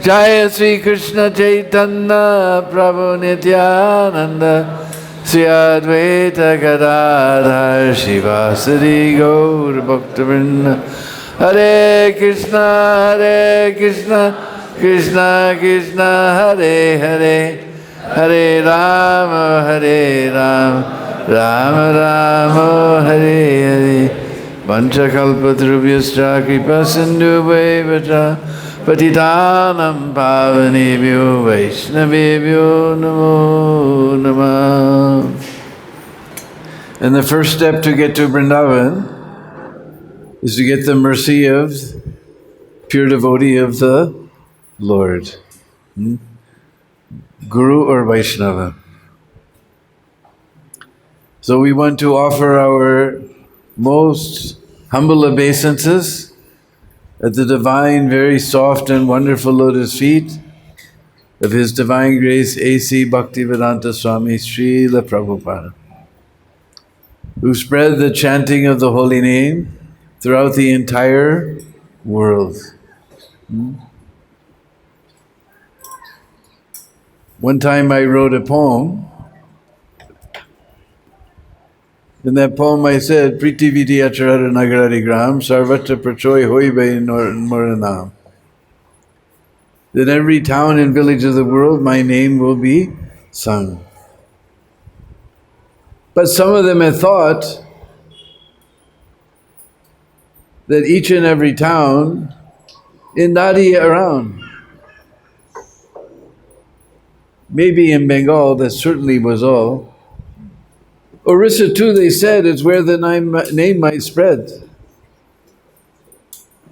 Jaya Sri Krishna Chaitanya Prabhu Nityananda Sri Advaita Gadadhar Shivasari Gaur Bhaktivinoda Hare Krishna Krishna Krishna Hare Hare Hare Rama Rama Rama Hare Hare Vanchakalpatrubhyascha Kripa Sindhu Patitanam Pavanebhyo Vaishnavebhyo Namo Namah. And the first step to get to Vrindavan is to get the mercy of pure devotee of the Lord, Guru or Vaishnava. So we want to offer our most humble obeisances at the divine, very soft and wonderful lotus feet of His Divine Grace A.C. Bhaktivedanta Swami Srila Prabhupada, who spread the chanting of the holy name throughout the entire world. One time I wrote a poem. In that poem I said, Priti Viti Acharara Nagarari Gram Sarvatra Prachoy Hoibe Moranam. That every town and village of the world my name will be sung. But some of them had thought that each and every town in Nadi around, maybe in Bengal, that certainly was all. Orissa too, they said, is where the name might spread.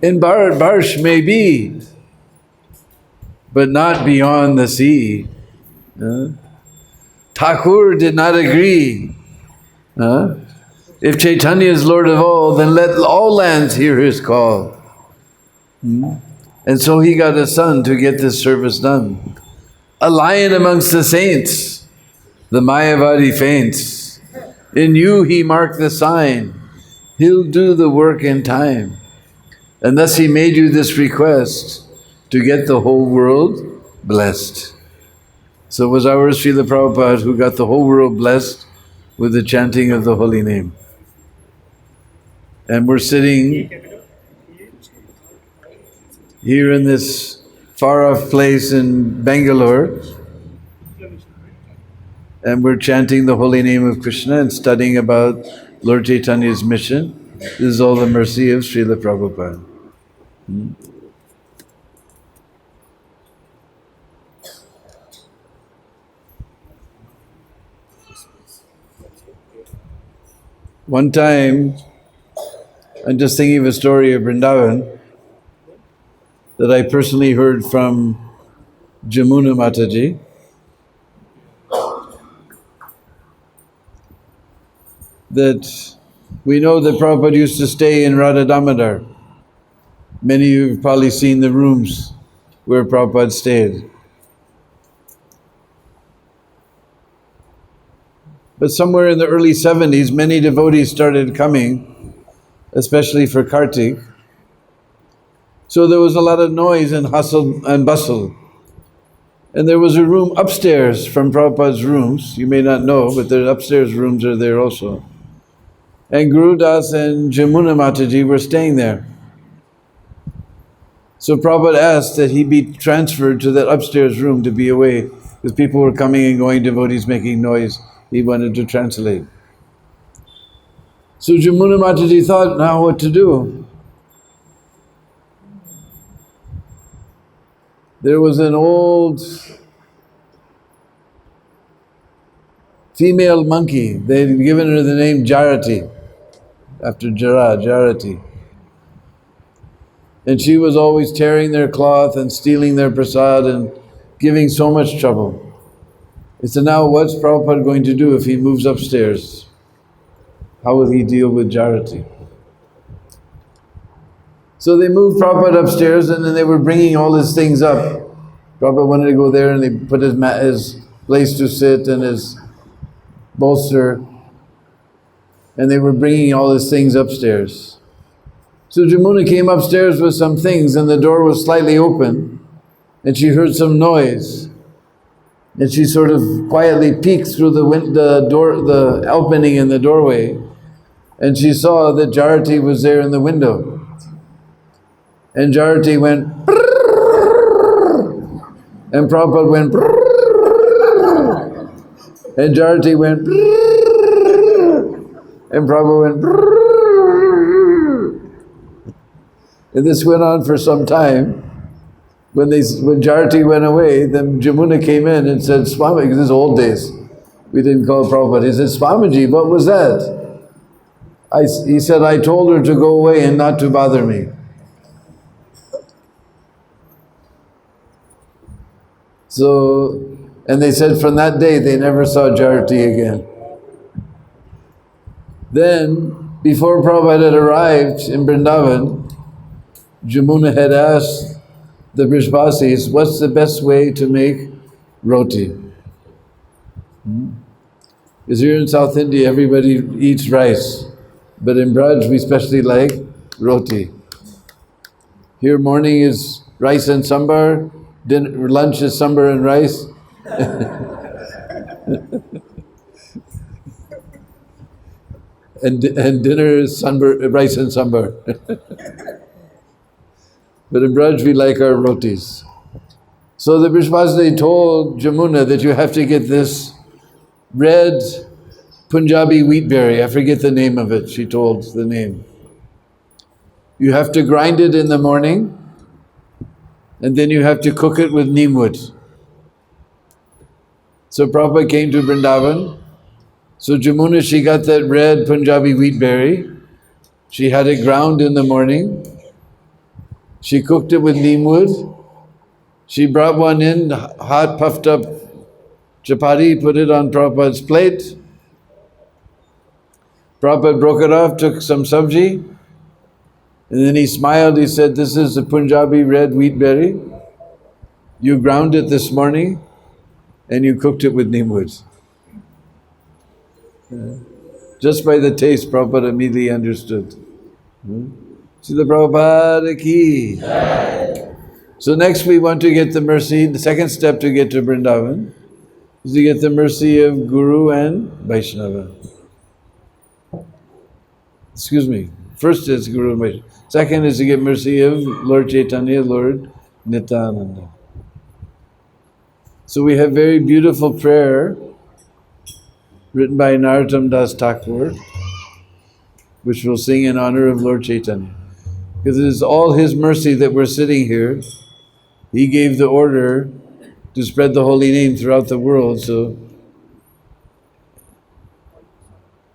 In Bharat Barsh maybe, but not beyond the sea. Thakur did not agree. If Chaitanya is Lord of all, then let all lands hear his call. And so he got a son to get this service done. A lion amongst the saints, the Mayavadi faints. In you he marked the sign. He'll do the work in time. And thus he made you this request to get the whole world blessed. So it was our Srila Prabhupada who got the whole world blessed with the chanting of the holy name. And we're sitting here in this far-off place in Bangalore, and we're chanting the holy name of Krishna and studying about Lord Chaitanya's mission. This is all the mercy of Srila Prabhupada. One time, I'm just thinking of a story of Vrindavan that I personally heard from Jamuna Mataji. That we know that Prabhupada used to stay in Radha Damodar. Many of you have probably seen the rooms where Prabhupada stayed. But somewhere in the early 70s, many devotees started coming, especially for Kartik. So there was a lot of noise and hustle and bustle. And there was a room upstairs from Prabhupada's rooms. You may not know, but the upstairs rooms are there also. And Guru Das and Jamuna Mataji were staying there. So Prabhupada asked that he be transferred to that upstairs room to be away, because people were coming and going, devotees making noise. He wanted to translate. So Jamuna Mataji thought, now what to do? There was an old female monkey. They had given her the name Jarati, after Jarati. And she was always tearing their cloth and stealing their prasad and giving so much trouble. He said, now what's Prabhupada going to do if he moves upstairs? How will he deal with Jarati? So they moved Prabhupada upstairs, and then they were bringing all his things up. Prabhupada wanted to go there, and they put his place to sit and his bolster, and they were bringing all his things upstairs. So Jamuna came upstairs with some things, and the door was slightly open, and she heard some noise. And she sort of quietly peeked through the opening in the doorway, and she saw that Jarati was there in the window. And Jarati went, and Prabhupada went, and Jarati went, and Prabhupada went, and this went on for some time. When Jarati went away, then Jamuna came in and said, Swami, because this is old days, we didn't call Prabhupada. He said, Swamiji, what was that? He said, I told her to go away and not to bother me. So, and they said from that day they never saw Jarati again. Then, before Prabhupada had arrived in Vrindavan, Jamuna had asked the Brishbasis, what's the best way to make roti? Because here in South India, everybody eats rice. But in Braj, we especially like roti. Here morning is rice and sambar, lunch is sambar and rice. and dinner is rice and sambar. But in Braj, we like our rotis. So the Brishbhasde told Jamuna that you have to get this red Punjabi wheat berry. I forget the name of it. She told the name. You have to grind it in the morning, and then you have to cook it with neem wood. So Prabhupada came to Vrindavan. So Jamuna, she got that red Punjabi wheat berry. She had it ground in the morning. She cooked it with neem wood. She brought one in, hot, puffed up chapati, put it on Prabhupada's plate. Prabhupada broke it off, took some sabji, and then he smiled. He said, this is the Punjabi red wheat berry. You ground it this morning, and you cooked it with neem wood. Just by the taste, Prabhupada immediately understood. Srila Prabhupada ki. So next we want to get the mercy, the second step to get to Vrindavan is to get the mercy of Guru and Vaishnava. Excuse me, first is Guru and Vaishnava. Second is to get mercy of Lord Chaitanya, Lord Nityananda. So we have very beautiful prayer written by Narottam Das Thakur, which we'll sing in honor of Lord Chaitanya. Because it is all His mercy that we're sitting here. He gave the order to spread the holy name throughout the world, so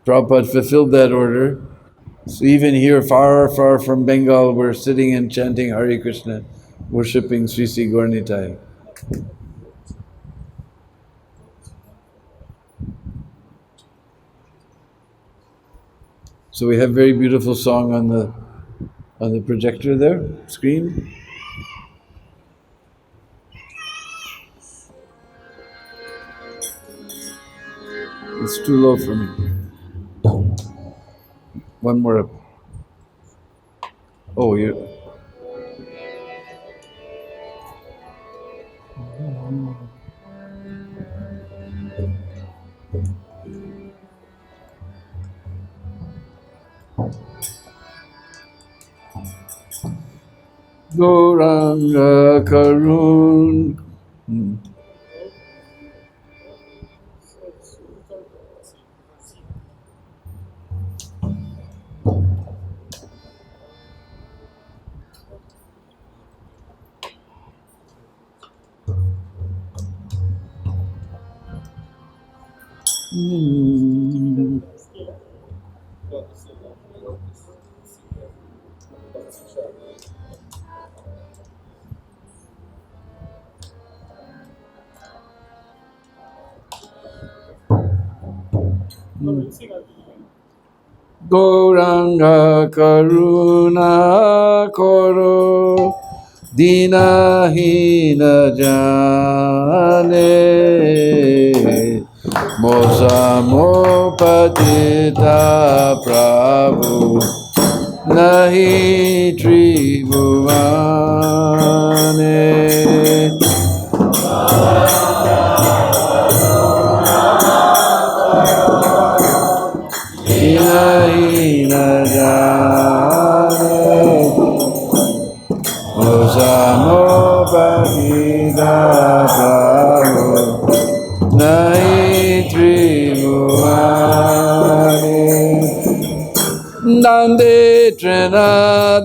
Prabhupada fulfilled that order. So even here, far, far from Bengal, we're sitting and chanting Hare Krishna, worshipping Sri Sri Gaur Nitai. So we have very beautiful song on the projector there, screen. It's too low for me. One more up. Oh, you. Gauranga Karun. Gauranga Karuna Koro Dinahina Jane Mosamo Patita Prabhu Nahi Tribhuvane Prabhu Nai Tribhuvari Nande Trena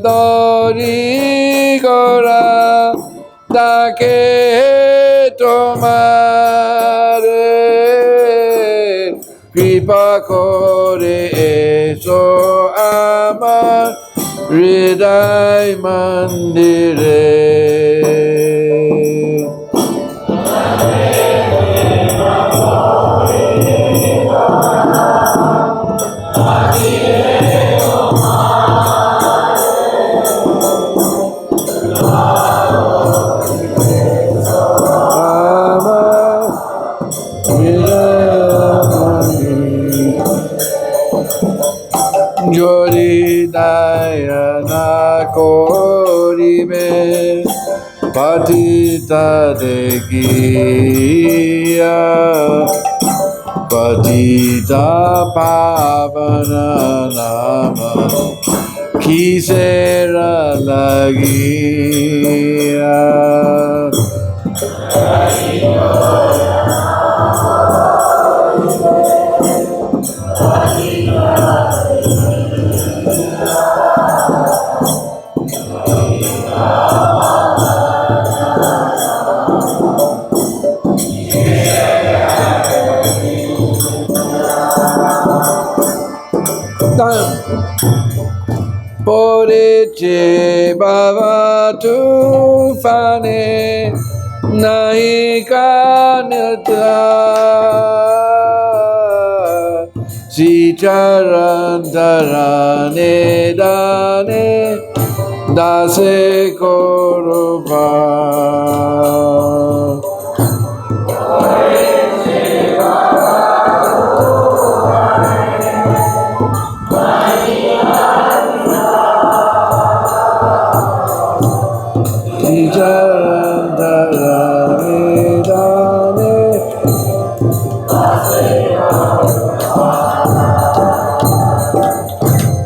Dori Gora Take Tomare Kripa Kore Eso Amar Hridai Mandire Jori Dayana Koribe Patita Dekiya Patita Pavana Nama Kisera Lagiya Poriche Baba Tufane Naika Nata Sicharantarane Dane Dase Korupa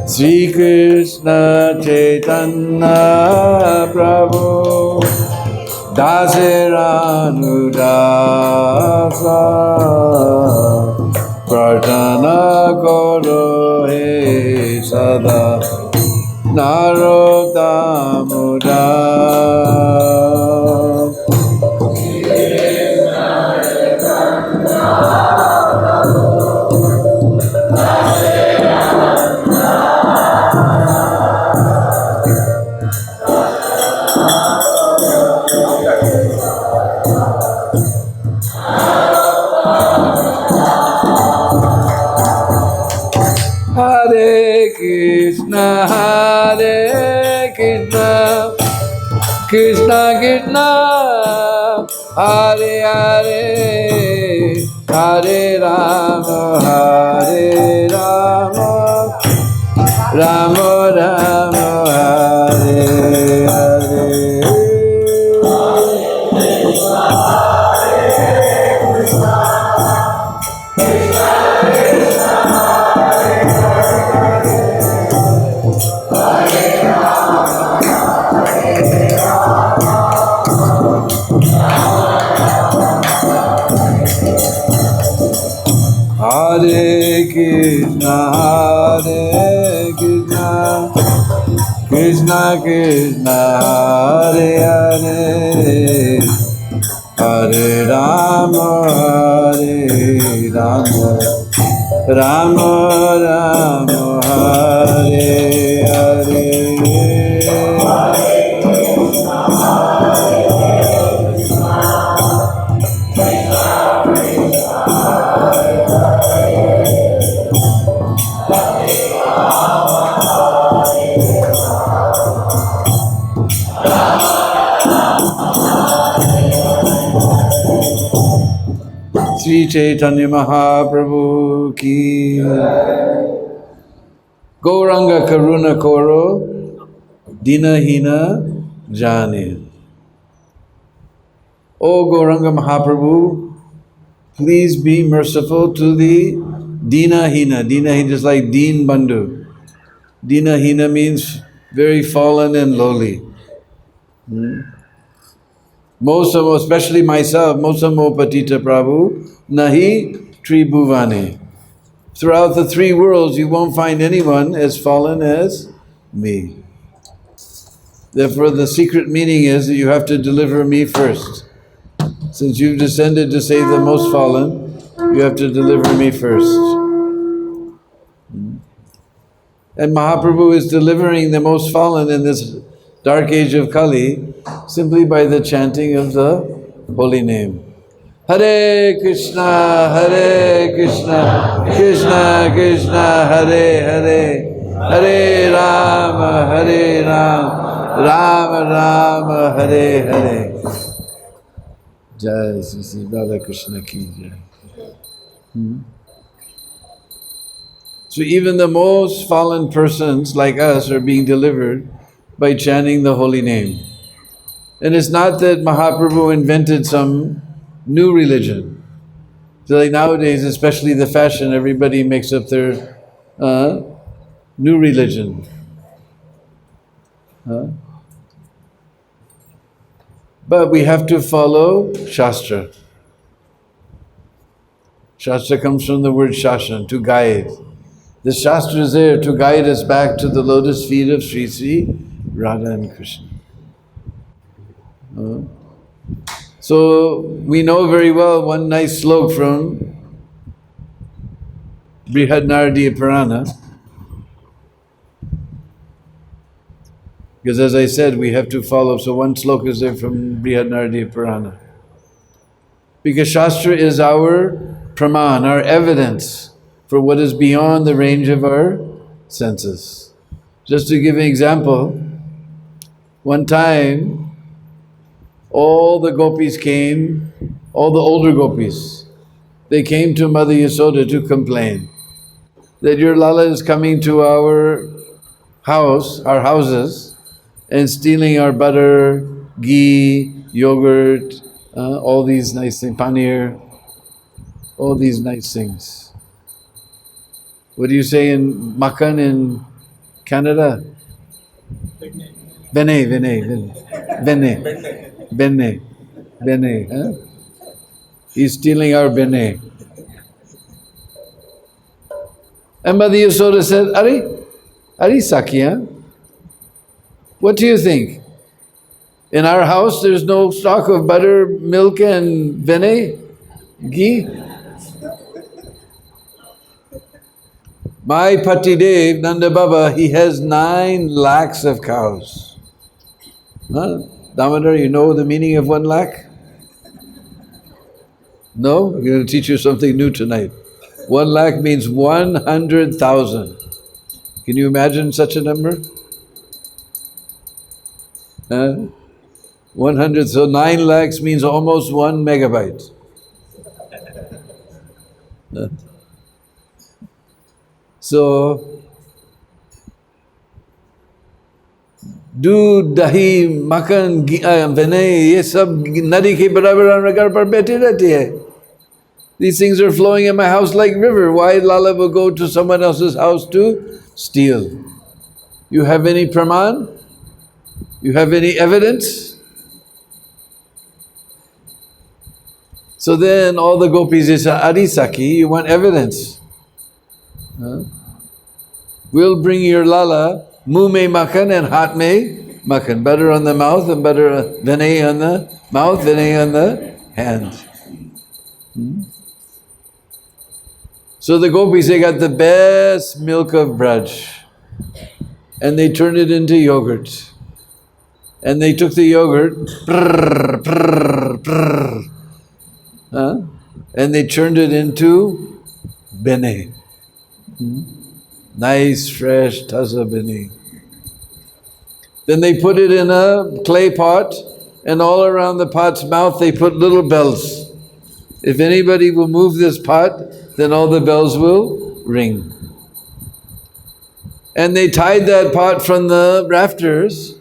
Sri Krishna Chaitanya Prabhu Dasaranudasa Pratana Koro He Sada Narotamuda Hare Krishna, Krishna Krishna, Hare Hare, Hare Rama, Hare Rama, Rama Rama, Hare Hare. Hare Krishna, Krishna Krishna, Hare Hare, Hare Rama, Hare Rama, Rama Rama, Hare Hare. Sri Chaitanya Mahaprabhu ki Gauranga Karuna Koro Dinahina Jane. O Gauranga Mahaprabhu, please be merciful to the Dinahina. Dinahina is like Dinabandhu. Dinahina means very fallen and lowly. Mosamo, especially myself, Mosamo Patita Prabhu, Nahi Tribhuvane. Throughout the three worlds, you won't find anyone as fallen as me. Therefore, the secret meaning is that you have to deliver me first. Since you've descended to save the most fallen, you have to deliver me first. And Mahaprabhu is delivering the most fallen in this dark age of Kali simply by the chanting of the holy name. Hare Krishna, Krishna Krishna, Hare Hare, Hare Rama, Rama Rama, Hare Hare. Jai Sri Radha Krishna ki jai. So even the most fallen persons like us are being delivered by chanting the holy name. And it's not that Mahaprabhu invented some new religion. So like nowadays, especially the fashion, everybody makes up their new religion. But we have to follow Shastra. Shastra comes from the word shashan, to guide. The Shastra is there to guide us back to the lotus feet of Sri Sri Radha and Krishna. So we know very well one nice slok from Brihad Naradiya Purana. Because as I said, we have to follow. So one slok is there from Brihad Naradiya Purana. Because Shastra is our praman, our evidence for what is beyond the range of our senses. Just to give an example, one time all the gopis came, all the older gopis, they came to Mother Yasoda to complain that your Lala is coming to our house, our houses, and stealing our butter, ghee, yogurt, all these nice things, paneer, all these nice things. What do you say in Makhan in Canada? Bene. Huh? He's stealing our bene. And Mother Yasoda said, Ari Sakya, what do you think? In our house there's no stock of butter, milk and bene, ghee? My Patidev, Nanda Baba, he has 9 lakhs of cows. Huh? Damodar, you know the meaning of 1 lakh? No? I'm going to teach you something new tonight. 1 lakh means 100,000. Can you imagine such a number? 100, so 9 lakhs means almost 1 megabyte. So, दूध दही मक्खन बने ये सब नदी के बराबर घर पर बैठे रहती है. These things are flowing in my house like river. Why Lala will go to someone else's house to steal? You have any praman? You have any evidence? So then all the gopis say, Adi Saki, you want evidence? We'll bring your Lala, muh mein makhan and hat mein makhan. Butter on the mouth and butter, vinay on the mouth, vinay on the hand. So the gopis, they got the best milk of Braj. And they turned it into yogurt. And they took the yogurt, and they turned it into bene. Nice, fresh, taza bene. Then they put it in a clay pot, and all around the pot's mouth they put little bells. If anybody will move this pot, then all the bells will ring. And they tied that pot from the rafters,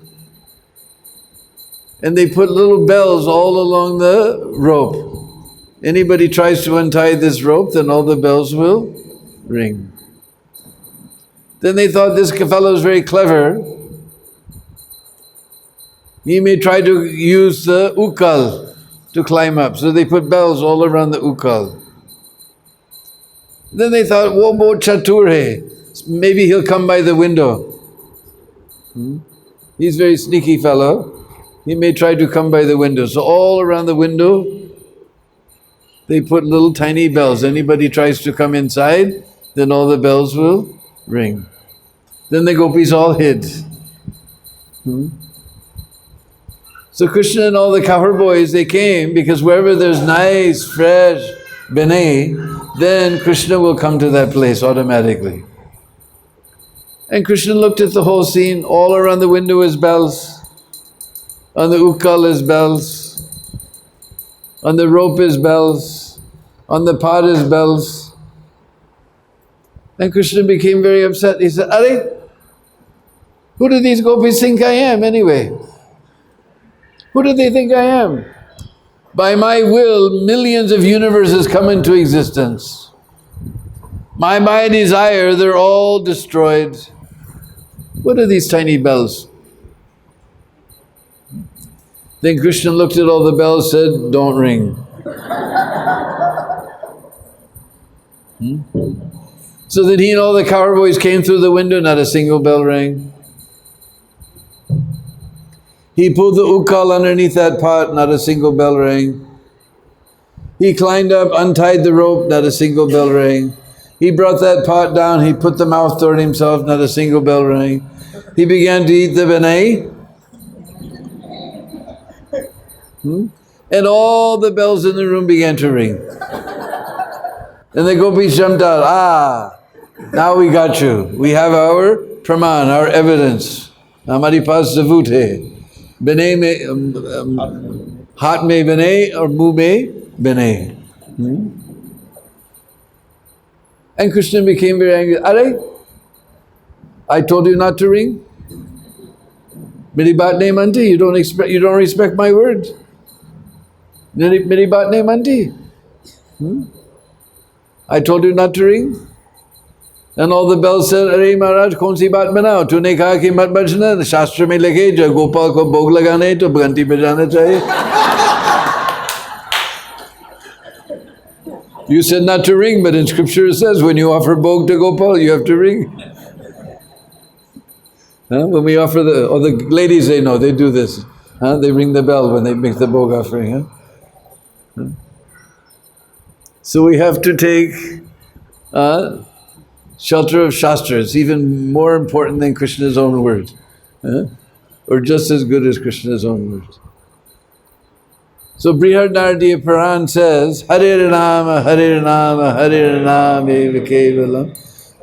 and they put little bells all along the rope. Anybody tries to untie this rope, then all the bells will ring. Then they thought this fellow is very clever. he may try to use the ukal to climb up. So they put bells all around the ukal. Then they thought, wo bo chatur hai. Maybe he'll come by the window. He's a very sneaky fellow. He may try to come by the window. So all around the window, they put little tiny bells. Anybody tries to come inside, then all the bells will ring. Then the gopis all hid. So Krishna and all the cowherd boys, they came because wherever there's nice, fresh benay, then Krishna will come to that place automatically. And Krishna looked at the whole scene. All around the window is bells. On the ukal is bells. On the rope is bells. On the pot is bells. And Krishna became very upset. He said, Are, who do these gopis think I am anyway? Who do they think I am? By my will, millions of universes come into existence. By my desire, they're all destroyed. What are these tiny bells? Then Krishna looked at all the bells, said, don't ring. So then he and all the cowherd boys came through the window, not a single bell rang. He pulled the ukal underneath that pot, not a single bell rang. He climbed up, untied the rope, not a single bell rang. He brought that pot down, he put the mouth toward himself, not a single bell rang. He began to eat the benay. And all the bells in the room began to ring. And the gopis jumped out. Now we got you. We have our praman, our evidence. Hamari paas sabut hai. Benay mein, haath mein benay or muh mein benay. And Krishna became very angry. Are, I told you not to ring. Meri baat nahi manti. You don't respect my word. Meri baat nahi manti. I told you not to ring. And all the bells said, Arey Maharaj, kaun si baat banao? Tune kaha ki mat bajna. Shastra mein likhe, jab Gopal ko bhog lagana hai, to ganti bajana chahiye. You said not to ring, but in scripture it says when you offer bhog to Gopal, you have to ring. When we offer the ladies, they know, they do this. They ring the bell when they make the bhog offering. So we have to take shelter of Shastra. It's even more important than Krishna's own word. Or just as good as Krishna's own word. So Brihad Naradiya Puran says, Hare Nama, Hare Nama, Hare Nama, Eva Kevalam,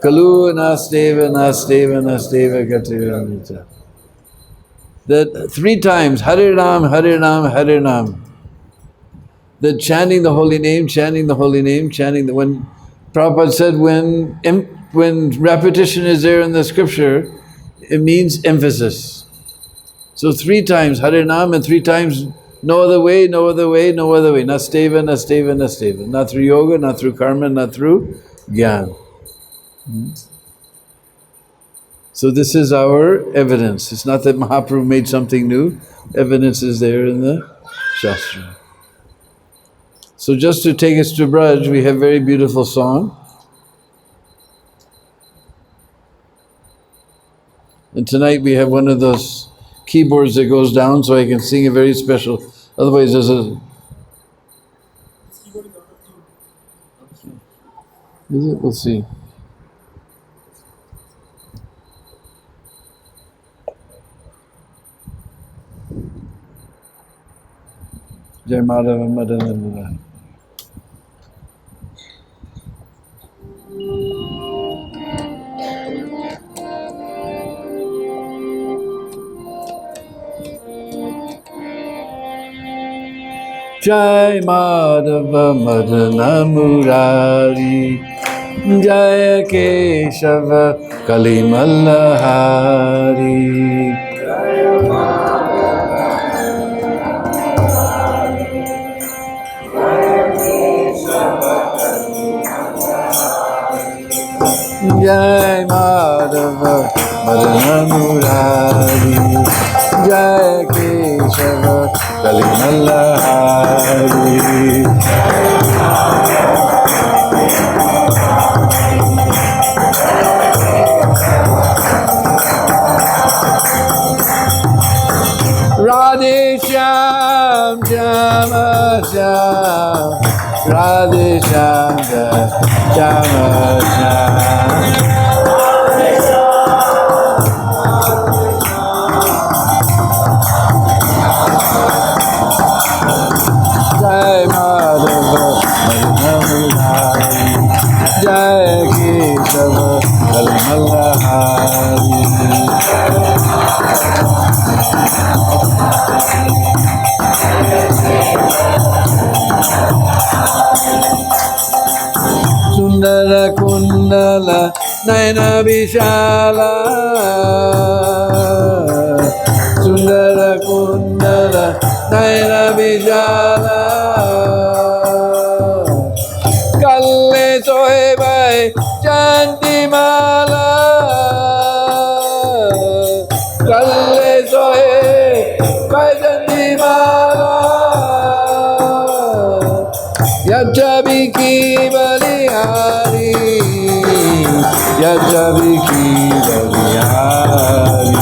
Kalu Nasteva, Nasteva, Nasteva, Gatiramita. That 3 times, Hare Nam, Hare Nam, Hare Nam. That chanting the holy name, chanting the holy name, chanting the... When Prabhupada said when repetition is there in the scripture, it means emphasis. So 3 times Hare Nam and 3 times no other way, no other way, no other way. Nasteva, Nasteva, Nasteva. Not through yoga, not through karma, not through jnana. So this is our evidence. It's not that Mahaprabhu made something new. Evidence is there in the Shastra. So just to take us to Braj, we have a very beautiful song. And tonight we have one of those keyboards that goes down so I can sing a very special. Otherwise there's a... Is it? We'll see. Jai Madhava Madhanandana. Jai Madhava Madhana Murari, Jai Keshava Kalimallahari. Jai Madhava Madhana Murari, Jai Keshava Kalimala Hari. Radhe Shyam Jama Shyam, Radhe Shyam Jama Shyam. Jai Madhava Madhava Jai Keshava Kalimala Hari. Sundara Kundala Naina Vishala, Sundara Kundala Naina Vishala, Kalle Sohe Bhai Chantimala, Kalle Sohe Bhai Chantimala, Yajabiki Balihari, Yajabiki Balihari.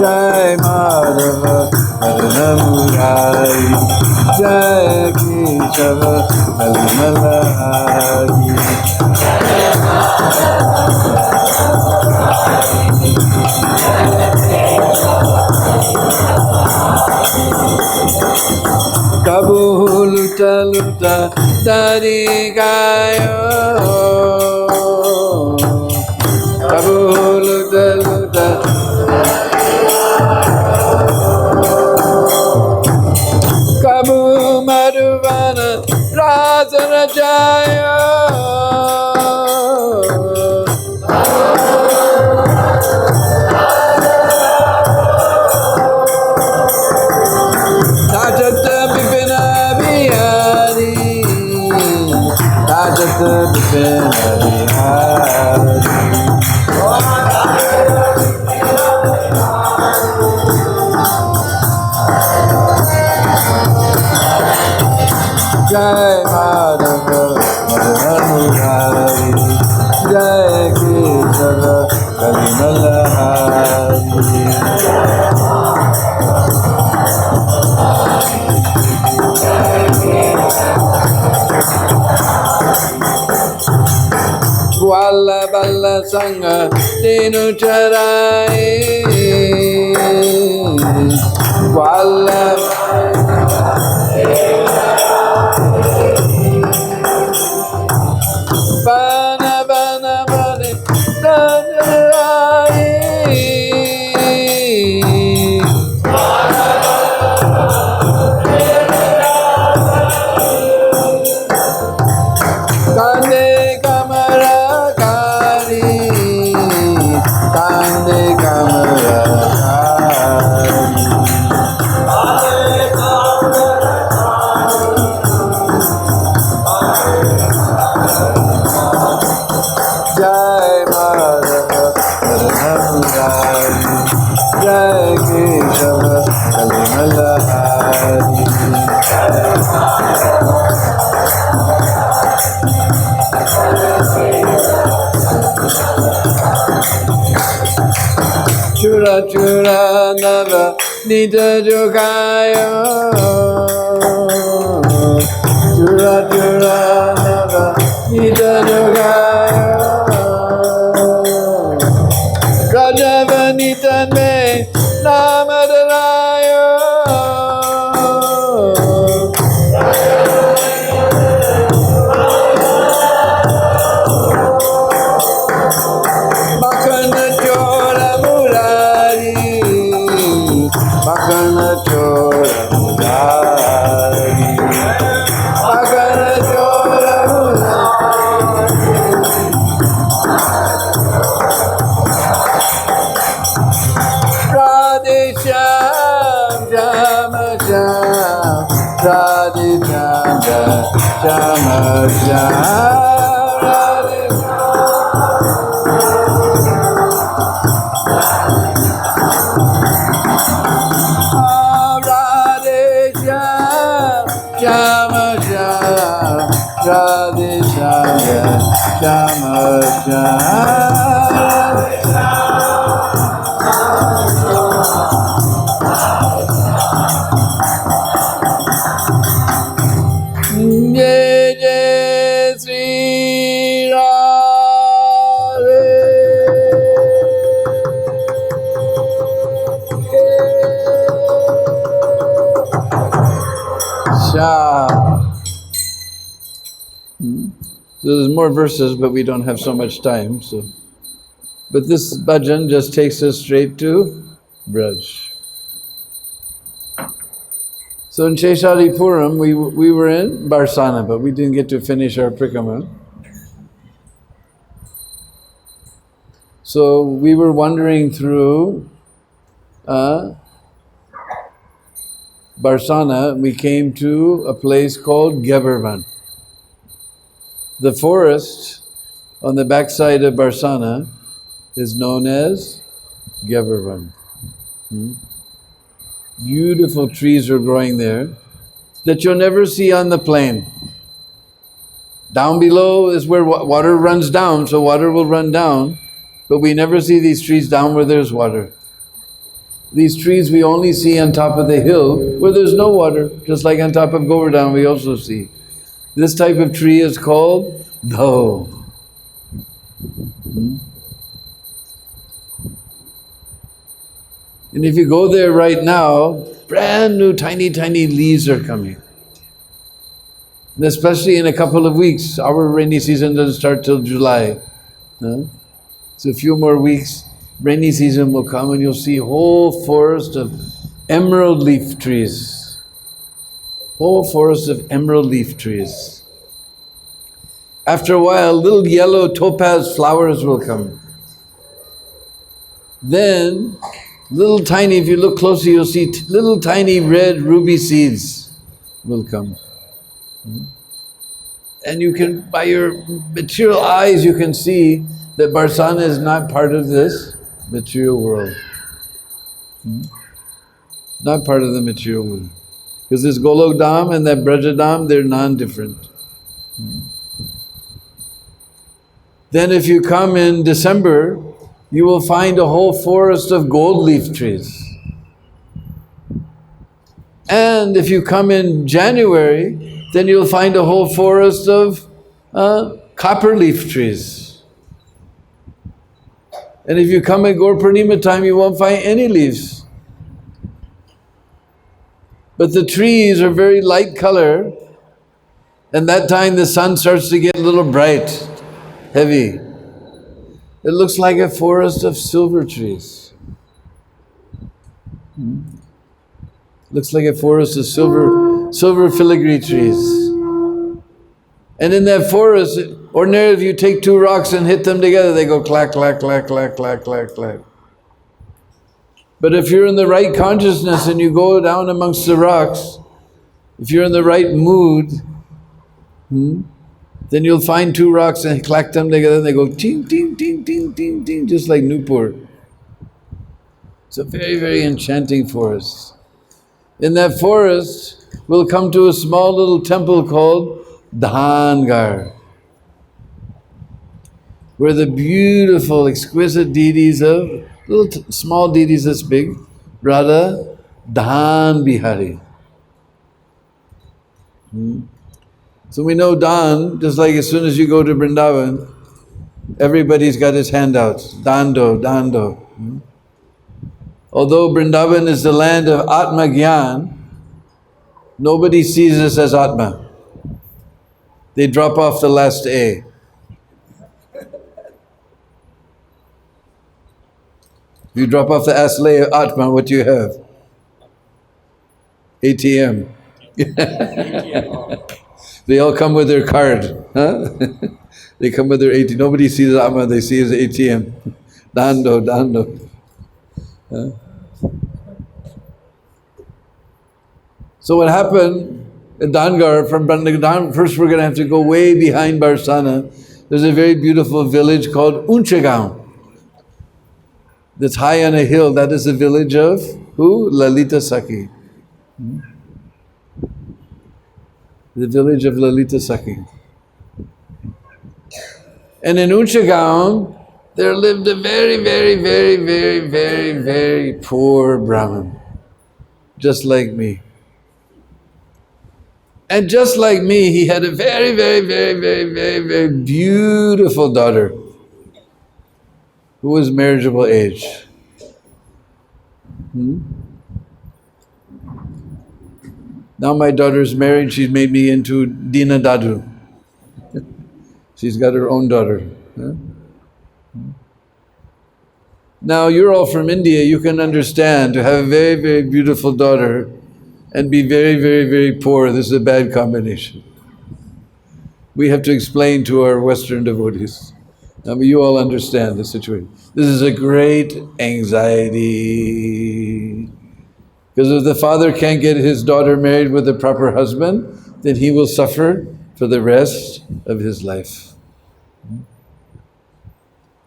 Jai Madhava Madhana Murari, Jai Keshava Kalimala Hari. Kabu luta luta dari gayo, Kabu luta luta, Kabu madhuvana rasana jaya, Tajata Bipina Bihari, Tajata Bipina Bihari. Jai Madhava Madhana Murari, Jai Keshava Kalimala Hari. Gwala Bala Sangha Dinu Charai, Gwala Bana Bana Bana Charai, Kande Kamara Kari, Kande Kamara Kari. Jai Madhava Madhana Murari, Jai Keshava Kalimala Hari. Chura Chura Nava Nita Jogayo, Chura Chura Nava Nita Jogayo, Rajavanitan Me Namadalayo, Makana Chora Murari, Makana Chora Murari, Makana Chora Murari. Shama Shama Shama Shama Radhe Shama Shama Shama Jai Jai Sri Radhe Shama. So there's more verses, but we don't have so much time. But this bhajan just takes us straight to Braj. So in Shesharipuram, we were in Barsana, but we didn't get to finish our Prikrama. So we were wandering through Barsana. We came to a place called Gebarvan. The forest on the backside of Barsana is known as Gebarvan. Beautiful trees are growing there that you'll never see on the plain. Down below is where water runs down, so water will run down, but we never see these trees down where there's water. These trees we only see on top of the hill where there's no water, just like on top of Govardhan we also see. This type of tree is called Dho. And if you go there right now, brand new tiny, tiny leaves are coming. And especially in a couple of weeks, our rainy season doesn't start till July. So a few more weeks, rainy season will come and you'll see a whole forest of emerald leaf trees. Whole forest of emerald leaf trees. After a while, little yellow topaz flowers will come. Then, little tiny, if you look closely, you'll see little tiny red ruby seeds will come. And you can, by your material eyes, you can see that Barsana is not part of this material world. Not part of the material world. Because this Golok Dham and that Braja Dham, they're non-different. Then if you come in December, you will find a whole forest of gold leaf trees. And if you come in January, then you'll find a whole forest of copper leaf trees. And if you come at Gaur Purnima time, you won't find any leaves. But the trees are very light color, and that time the sun starts to get a little bright, heavy. It looks like a forest of silver trees. Looks like a forest of silver filigree trees. And in that forest, ordinarily if you take two rocks and hit them together, they go clack, clack, clack, clack, clack, clack, clack. But if you're in the right consciousness and you go down amongst the rocks, if you're in the right mood, then you'll find two rocks and clack them together and they go ting, ting, ting, ting, ting, ting, just like Newport. It's a very, very enchanting forest. In that forest, we'll come to a small little temple called Dhangar, where the beautiful, exquisite deities of, little small deities this big, Radha, Dhan Bihari. So we know Dan, just like as soon as you go to Vrindavan, everybody's got his hand out, Dando, Dando. Although Vrindavan is the land of Atma Gyan, nobody sees us as Atma. They drop off the last A. You drop off the Asle of Atma, what do you have? ATM. They all come with their card. Huh? They come with their ATM. Nobody sees Atma, they see his ATM. Dando, Dando. Huh? So what happened, Dangar, from first we're going to have to go way behind Barsana. There's a very beautiful village called Unchagaon that's high on a hill. That is the village of who? Lalita Sakhi. The village of Lalita Sakhi. And in Unchagaon, there lived a very, very, very, very, very, very poor Brahmin, just like me. And just like me, he had a very, very, very, very, very, very beautiful daughter who was marriageable age. Now my daughter's married, she's made me into Dinabandhu. She's got her own daughter. Now you're all from India, you can understand to have a very, very beautiful daughter and be very, very, very poor. This is a bad combination. We have to explain to our Western devotees. Now you all understand the situation. This is a great anxiety. Because if the father can't get his daughter married with a proper husband, then he will suffer for the rest of his life.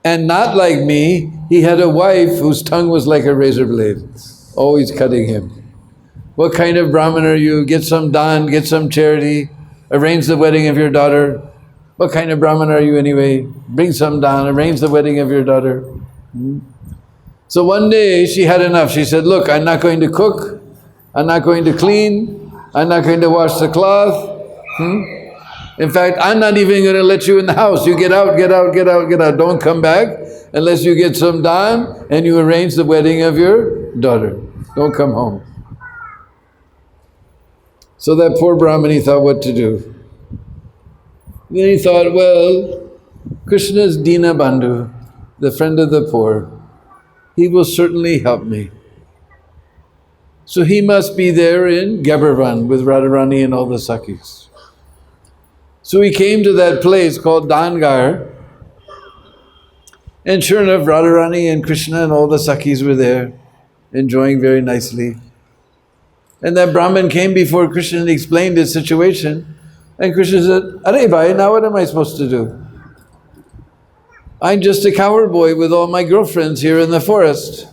And not like me, he had a wife whose tongue was like a razor blade, always cutting him. What kind of Brahmin are you? Get some daan, get some charity, arrange the wedding of your daughter. What kind of Brahmin are you anyway? Bring some daan, arrange the wedding of your daughter. So one day she had enough. She said, look, I'm not going to cook, I'm not going to clean, I'm not going to wash the cloth. In fact, I'm not even going to let you in the house. You get out, get out, get out, get out. Don't come back unless you get some daan and you arrange the wedding of your daughter. Don't come home. So that poor Brahmin, he thought what to do. Then he thought, well, Krishna's Dinabandhu, the friend of the poor. He will certainly help me. So he must be there in Gabarvan with Radharani and all the Sakhis. So he came to that place called Dangar, and sure enough, Radharani and Krishna and all the Sakhis were there, enjoying very nicely. And that Brahmin came before Krishna and explained his situation. And Krishna said, Arey bhai, now what am I supposed to do? I'm just a cowherd boy with all my girlfriends here in the forest.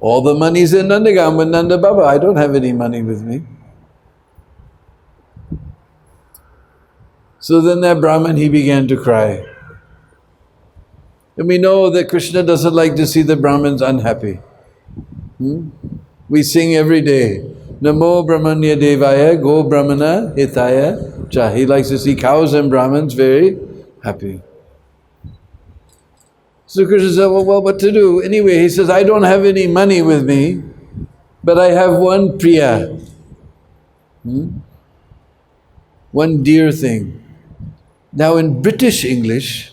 All the money's in Nandagam with Nanda Baba. I don't have any money with me. So then that Brahmin, he began to cry. And we know that Krishna doesn't like to see the Brahmins unhappy. We sing every day, Namo Brahmanya Devaya Go Brahmana Hitaya Cha. He likes to see cows and Brahmins very happy. So Krishna said, well, what to do? Anyway, he says, I don't have any money with me, but I have one priya. One dear thing. Now in British English,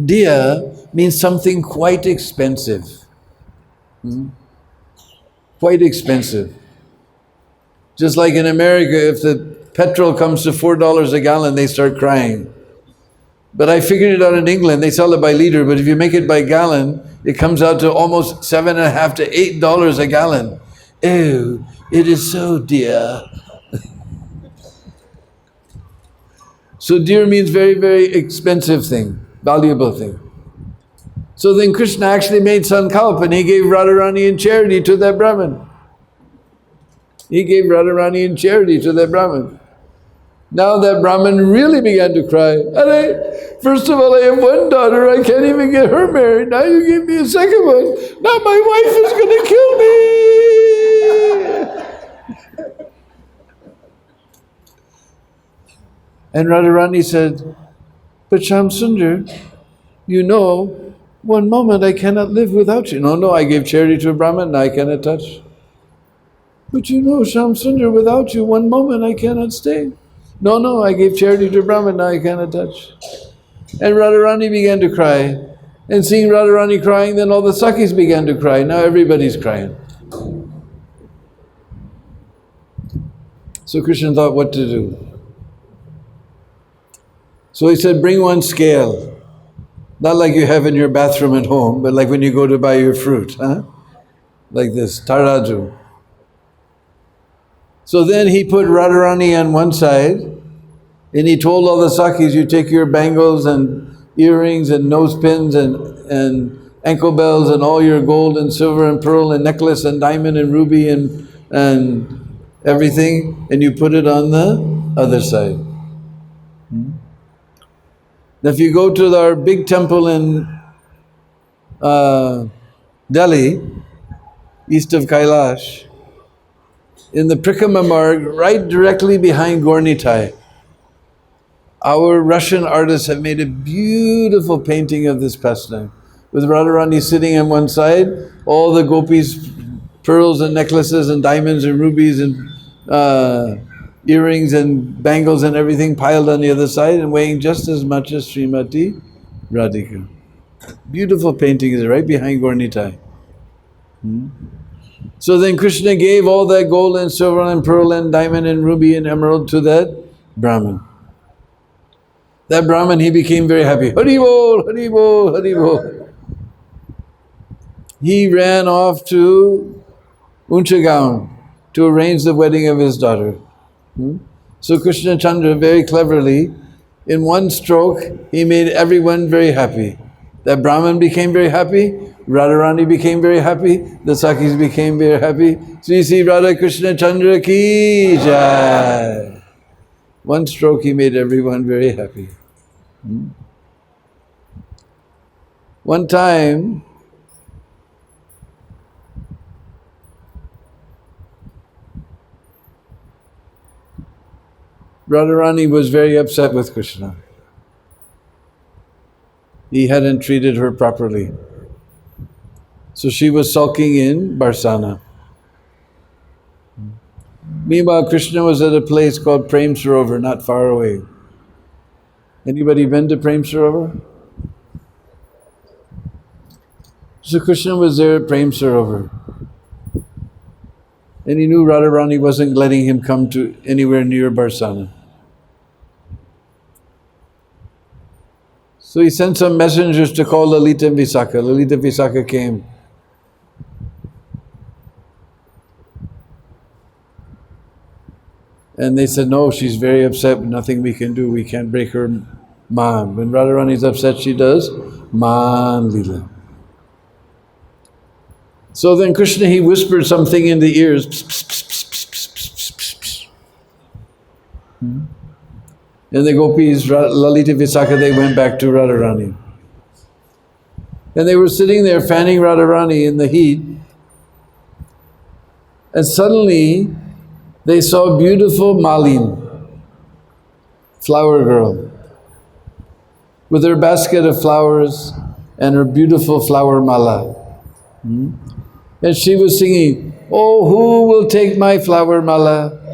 dear means something quite expensive. Quite expensive. Just like in America, if the petrol comes to $4 a gallon, they start crying. But I figured it out in England, they sell it by liter, but if you make it by gallon, it comes out to almost $7.50 to $8 a gallon. Ew, it is so dear. So dear means very, very expensive thing, valuable thing. So then Krishna actually made sankalp and he gave Radharani in charity to that Brahmin. He gave Radharani in charity to that Brahmin. Now that Brahmin really began to cry. First of all, I have one daughter, I can't even get her married. Now you give me a second one. Now my wife is going to kill me. And Radharani said, but Shyam Sundar, you know, one moment I cannot live without you. No, I gave charity to a Brahmin, now I cannot touch. But you know, Shyam Sundar, without you, one moment I cannot stay. No, I gave charity to a Brahmin, now I cannot touch. And Radharani began to cry. And seeing Radharani crying, then all the Sakhis began to cry. Now everybody's crying. So Krishna thought what to do. So he said, bring one scale. Not like you have in your bathroom at home, but like when you go to buy your fruit. Like this, taraju. So then he put Radharani on one side, and he told all the Sakhis, you take your bangles and earrings and nose pins and ankle bells and all your gold and silver and pearl and necklace and diamond and ruby and everything, and you put it on the other side. If you go to our big temple in Delhi, east of Kailash, in the Prikrama Marg, right directly behind Gornitai, our Russian artists have made a beautiful painting of this pastime, with Radharani sitting on one side, all the gopis, pearls and necklaces and diamonds and rubies and earrings and bangles and everything piled on the other side, and weighing just as much as Srimati Radhika. Beautiful painting is right behind Gornitai. So then Krishna gave all that gold and silver and pearl and diamond and ruby and emerald to that Brahmin. That Brahmin, he became very happy. Hari Bol, Hari Bol, Hari Bol. He ran off to Unchagaon to arrange the wedding of his daughter. So Krishna Chandra very cleverly, in one stroke, he made everyone very happy. That Brahmin became very happy, Radharani became very happy, the Sakhis became very happy. Sri Sri Radha Krishna Chandra ki jai. One stroke he made everyone very happy. One time, Radharani was very upset with Krishna. He hadn't treated her properly. So she was sulking in Barsana. Meanwhile, Krishna was at a place called Prem Sarovar, not far away. Anybody been to Prem Sarovar? So Krishna was there at Prem Sarovar. And he knew Radharani wasn't letting him come to anywhere near Barsana. So he sent some messengers to call Lalita and Visakha. Lalita and Visakha came. And they said, no, she's very upset, nothing we can do, we can't break her man. When Radharani is upset, she does man lila. So then Krishna, he whispered something in the ears. And the gopis, Lalita Visakha, they went back to Radharani. And they were sitting there fanning Radharani in the heat. And suddenly, they saw a beautiful Malin, flower girl, with her basket of flowers and her beautiful flower mala. And she was singing, oh, who will take my flower mala?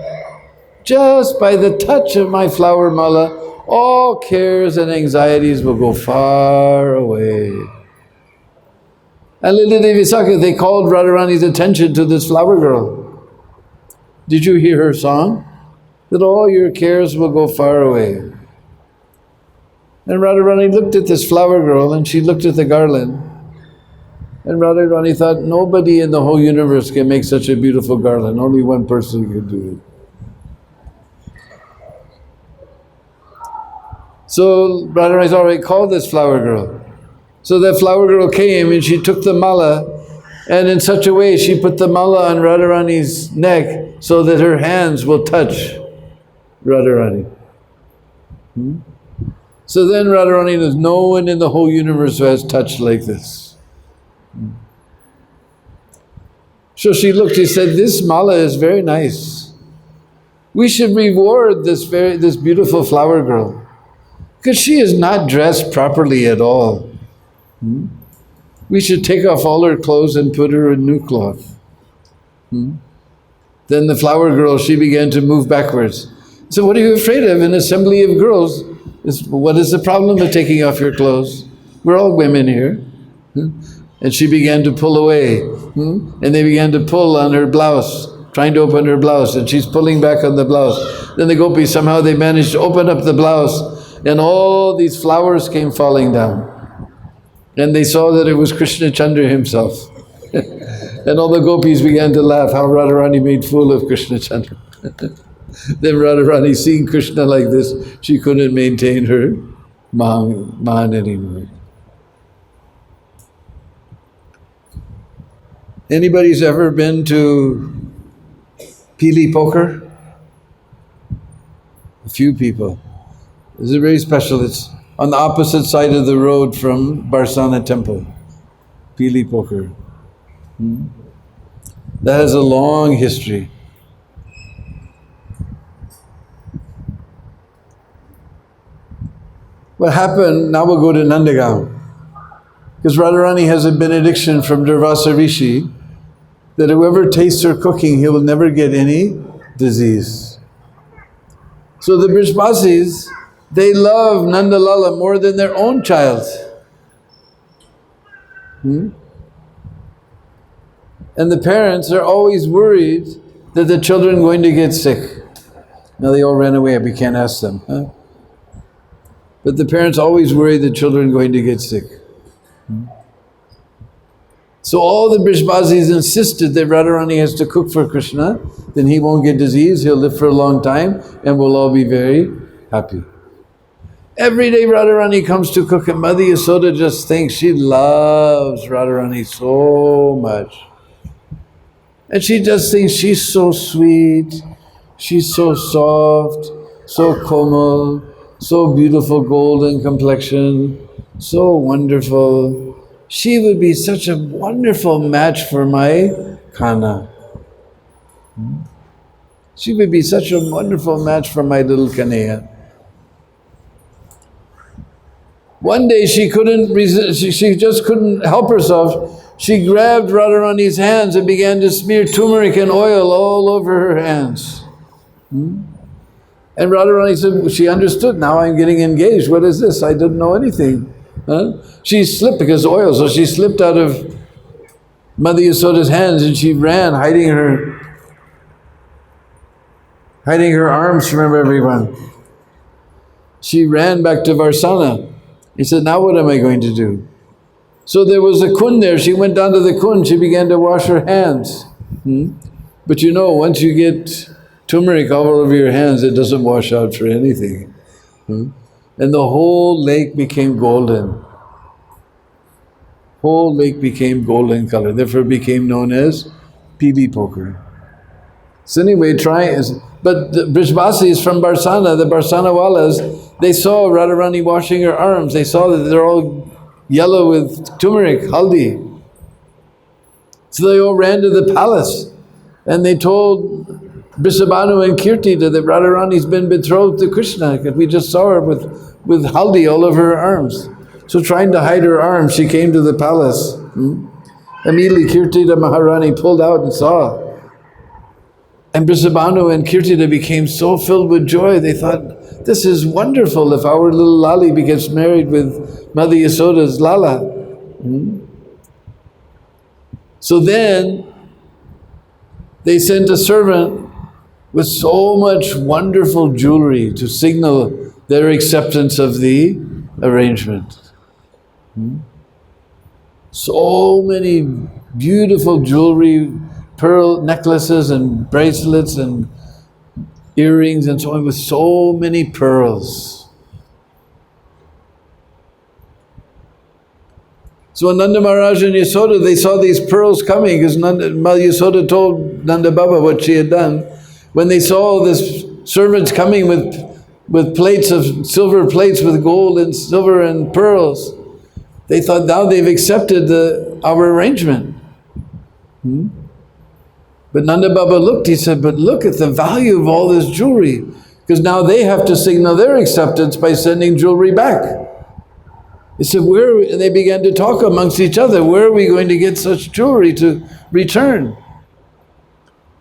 Just by the touch of my flower mala, all cares and anxieties will go far away. And Lalita Visakha, they called Radharani's attention to this flower girl. Did you hear her song? That all your cares will go far away. And Radharani looked at this flower girl and she looked at the garland. And Radharani thought, nobody in the whole universe can make such a beautiful garland. Only one person can do it. So Radharani said, all right, call this flower girl. So that flower girl came and she took the mala, and in such a way she put the mala on Radharani's neck so that her hands will touch Radharani. So then Radharani knows no one in the whole universe who has touched like this. So she looked, she said, this mala is very nice. We should reward this beautiful flower girl, because she is not dressed properly at all. We should take off all her clothes and put her in new cloth. Then the flower girl, she began to move backwards. So what are you afraid of? An assembly of girls. What is the problem of taking off your clothes? We're all women here. And she began to pull away. And they began to pull on her blouse, trying to open her blouse, and she's pulling back on the blouse. Then the gopis, somehow they managed to open up the blouse, and all these flowers came falling down. And they saw that it was Krishna Chandra himself. And all the gopis began to laugh how Radharani made fool of Krishna Chandra. Then Radharani, seeing Krishna like this, she couldn't maintain her man anymore. Anybody's ever been to Pili Poker? A few people. It's very special. It's on the opposite side of the road from Barsana Temple. Pili Poker. That has a long history. What happened, now we'll go to Nandagaon. Because Radharani has a benediction from Durvasa Rishi that whoever tastes her cooking, he will never get any disease. So the Brishbasis, they love Nandalala more than their own child. And the parents are always worried that the children are going to get sick. Now they all ran away, we can't ask them. But the parents always worry the children are going to get sick. So all the Brishbasis insisted that Radharani has to cook for Krishna, then he won't get disease, he'll live for a long time, and we'll all be very happy. Every day Radharani comes to cook, and Mother Yasoda just thinks she loves Radharani so much. And she just thinks she's so sweet, she's so soft, so komal, so beautiful golden complexion, so wonderful. She would be such a wonderful match for my Kana. She would be such a wonderful match for my little Kanaya. One day she couldn't resist, she just couldn't help herself. She grabbed Radharani's hands and began to smear turmeric and oil all over her hands. And Radharani said, she understood, now I'm getting engaged. What is this? I didn't know anything. She slipped because of oil, so she slipped out of Mother Yasoda's hands and she ran, hiding her arms from everyone. She ran back to Varsana. He said, now what am I going to do? So there was a kund there. She went down to the kund. She began to wash her hands. But you know, once you get turmeric all over your hands, it doesn't wash out for anything. And the whole lake became golden. Whole lake became golden color. Therefore it became known as Pili Poker. So anyway, but the Brishbasis from Barsana, the Barsanawalas, they saw Radharani washing her arms. They saw that they're all yellow with turmeric, haldi. So they all ran to the palace and they told Brisabhanu and Kirtita that Radharani's been betrothed to Krishna, because we just saw her with haldi all over her arms. So trying to hide her arms, she came to the palace. Immediately Kirtita Maharani pulled out and saw. And Brisabhanu and Kirtita became so filled with joy, they thought, this is wonderful if our little Lali gets married with Mother Yasoda's Lala. So then, they sent a servant with so much wonderful jewelry to signal their acceptance of the arrangement. So many beautiful jewelry, pearl necklaces and bracelets and earrings and so on, with so many pearls. So when Nanda Maharaj and Yasoda, they saw these pearls coming, because Mother Yasoda told Nanda Baba what she had done. When they saw this servants coming with plates of silver plates with gold and silver and pearls, they thought, now they've accepted our arrangement. But Nanda Baba looked, he said, but look at the value of all this jewelry, because now they have to signal their acceptance by sending jewelry back. He said, and they began to talk amongst each other, where are we going to get such jewelry to return?